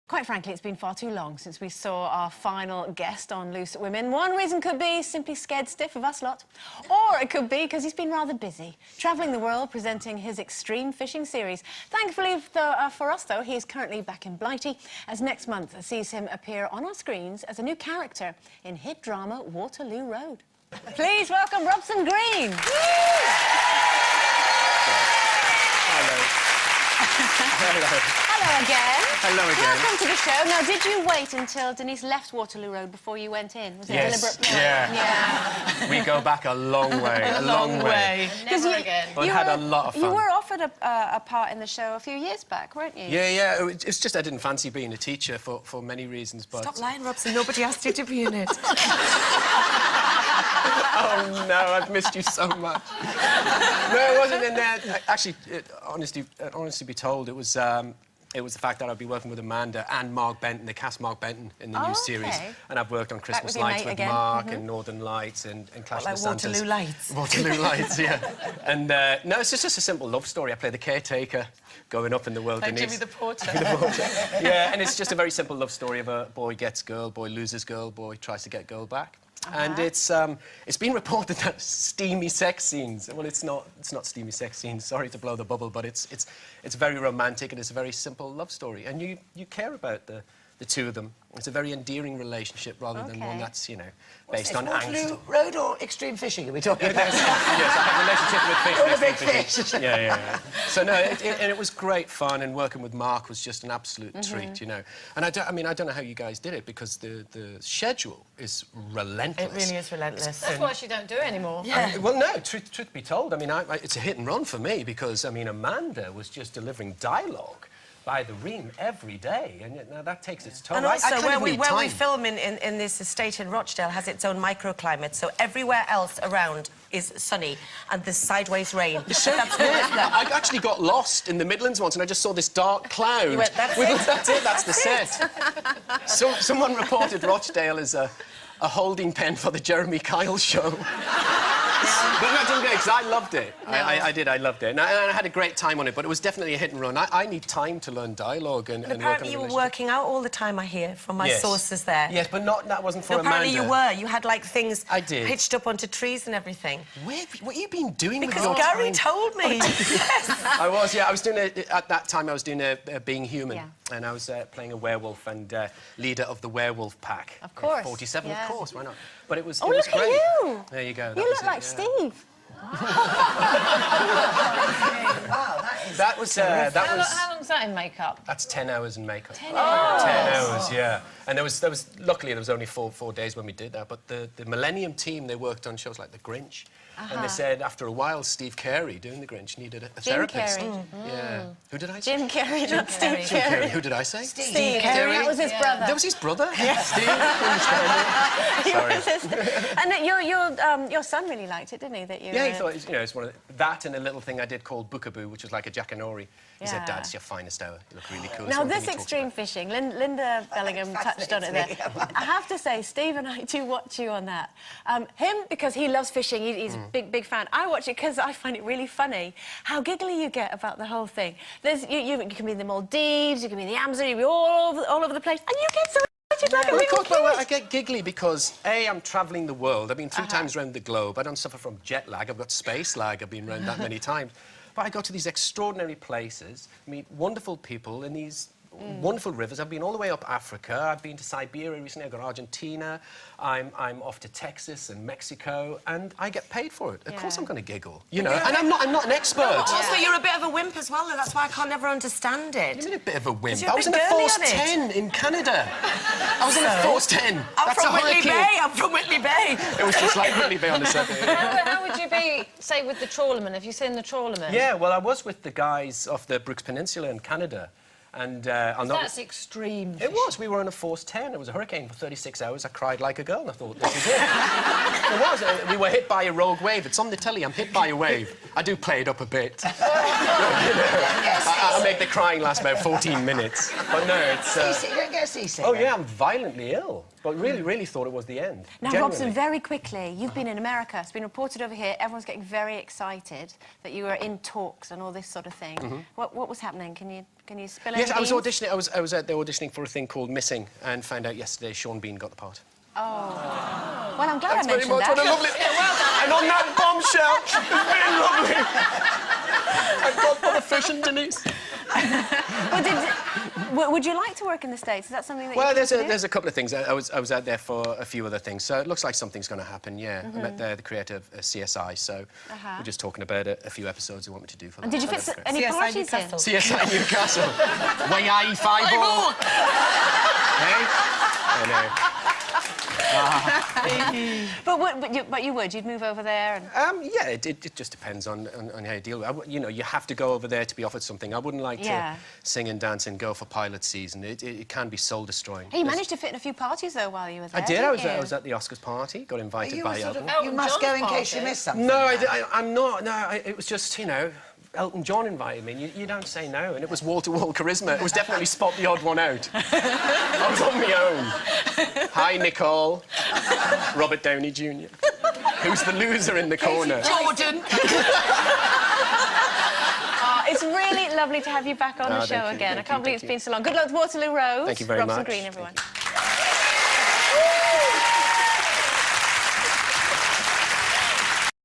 Quite frankly, it's been far too long since we saw our final guest on Loose Women. One reason could be simply scared stiff of us lot. Or it could be because he's been rather busy, travelling the world presenting his extreme fishing series. Thankfully for us, though, he is currently back in Blighty, as next month sees him appear on our screens as a new character in hit drama Waterloo Road. Please welcome Robson Green. Hello again. Hello again. Welcome to the show. Now, did you wait until Denise left Waterloo Road before you went in? Was it a deliberate plan? Yeah. We go back a long way. a long way. Never again. We had a lot of fun. You were offered a part in the show a few years back, weren't you? Yeah. It's just I didn't fancy being a teacher for many reasons, but... Stop lying, Robson. Nobody asked you to be in it. Oh, no, I've missed you so much. No, it wasn't in there. Actually, honestly be told, it was the fact that I'd be working with Amanda and Mark Benton. They cast Mark Benton in the new series. And I've worked on Christmas Lights with Mark and Northern Lights and Clash of the Santas. Waterloo Lights? Waterloo Lights, yeah. And, no, it's just a simple love story. I play the caretaker going up in the world. Like Jimmy the Porter. Yeah, and it's just a very simple love story of a boy gets girl, boy loses girl, boy tries to get girl back. And it's been reported that steamy sex scenes. Well, it's not steamy sex scenes. Sorry to blow the bubble, but it's very romantic and it's a very simple love story. And you care about the two of them. It's a very endearing relationship rather than one that's, you know, based on angst. Waterloo Road or extreme fishing are we talking about? Yes, I have a relationship with fish. Big fish. Yeah. So no, it was great fun, and working with Mark was just an absolute treat, you know. And I don't know how you guys did it because the schedule is relentless. It really is relentless. That's why she don't do it anymore. Yeah. Well, no, truth be told, I mean, it's a hit and run for me because, I mean, Amanda was just delivering dialogue by the ream every day, and now that takes its toll. And also, where we time. film in this estate in Rochdale has its own microclimate, so everywhere else around is sunny, and there's sideways rain. I actually got lost in the Midlands once, and I just saw this dark cloud. You went, that's it. That's the set. So, someone reported Rochdale as a holding pen for the Jeremy Kyle show. But no, I didn't go because I loved it. No. I loved it. And I had a great time on it, but it was definitely a hit and run. I need time to learn dialogue and apparently you were working out all the time, I hear, from my sources there. Yes, but that wasn't for Amanda. Apparently you were. You had, like, things I did. pitched up onto trees and everything. What have you been doing with your time? Because Gary told me. Yes. I was, yeah. I was doing at that time, I was doing Being Human. Yeah. And I was playing a werewolf and leader of the werewolf pack. Of course. 47, of course, why not? But it was look great. at you! There you go. You look like Steve. That was... How long's that in makeup? That's 10 hours in makeup. 10 hours? 10 hours, yeah. And luckily, there was only four days when we did that, but the Millennium team, they worked on shows like The Grinch, and they said after a while, Steve Carey, doing The Grinch, needed a therapist. Jim Carrey. Yeah. Who did I say? Jim Carrey, not Steve Carey. Who did I say? Steve Carey. That was his brother. That was his brother? Yeah. Steve? Sorry. And your son really liked it, didn't he? That you. Yeah, he thought, you know, it's one of that and a little thing I did called Bookaboo, which was like a Jackanory. He said, "Dad, it's your finest hour. You look really cool." Now, this extreme fishing, Linda Bellingham touched on it there. I have to say, Steve and I do watch you on that. Him, because he loves fishing, he's a big fan. I watch it because I find it really funny how giggly you get about the whole thing. You can be in the Maldives, you can be in the Amazon, you can be all over the place, and you get so excited like a little kid. Well, I get giggly because, A, I'm travelling the world. I've been 3 times around the globe. I don't suffer from jet lag. I've got space lag. I've been around that many times. But I go to these extraordinary places, meet wonderful people in these wonderful rivers. I've been all the way up Africa. I've been to Siberia recently. I've got Argentina. I'm off to Texas and Mexico, and I get paid for it. Of course I'm going to giggle, you know. And I'm not an expert. Also, you're a bit of a wimp as well, and that's why I can't never understand it. You mean a bit of a wimp? I was in a Force 10 in Canada. I was in a Force 10. I'm from Whitley Bay. I'm from Whitley Bay. It was just like Whitley Bay on the set. How would you be, say, with the trawlermen? Have you seen the trawlermen? Yeah, well, I was with the guys off the Brooks Peninsula in Canada. And that's extreme. It was. We were on a Force 10. It was a hurricane for 36 hours. I cried like a girl, and I thought, this is it. It was. We were hit by a rogue wave. It's on the telly. I'm hit by a wave. I do play it up a bit. I make the crying last about 14 minutes. But no, it's... You don't get seasick. Oh, yeah, I'm violently ill. But really thought it was the end. Now, Robson, very quickly, you've been in America. It's been reported over here. Everyone's getting very excited that you were in talks and all this sort of thing. What was happening? Can you Can you spill Yes, any I was beans? auditioning. I was out there auditioning for a thing called Missing, and found out yesterday Sean Bean got the part. Well, I'm glad Thanks I very mentioned much. that. What a lovely... And on that bombshell, it's been lovely. I've got for the fish and Denise. Well, would you like to work in the States? Is that something that Well, you there's a couple of things. I was out there for a few other things, so it looks like something's going to happen. Yeah, I met the creator of CSI, so we're just talking about a few episodes they want me to do for that. And did you fit any CSI parties in? Newcastle. CSI Newcastle. Way I 5-0. Hey? I know. But you would? You'd move over there and... Yeah, it just depends on how you deal with it. You know, you have to go over there to be offered something. I wouldn't like to sing and dance and go for pilot season. It can be soul-destroying. Hey, you managed to fit in a few parties, though, while you were there. I did. I didn't was at the Oscars party, got invited You by were sort Elton. of, you must go in case you miss something. No, I'm not. No, it was just, you know, Elton John invited me, and you don't say no, and it was wall-to-wall charisma. It was definitely spot the odd one out. I was on my own. Hi, Nicole. Robert Downey Jr. Who's the loser in the corner? Jordan! It's really lovely to have you back on the show thank you, again. I thank can't you, believe it's thank been so long. Good luck to Waterloo Road. Thank you very Robson much. Green, everyone. Thank you.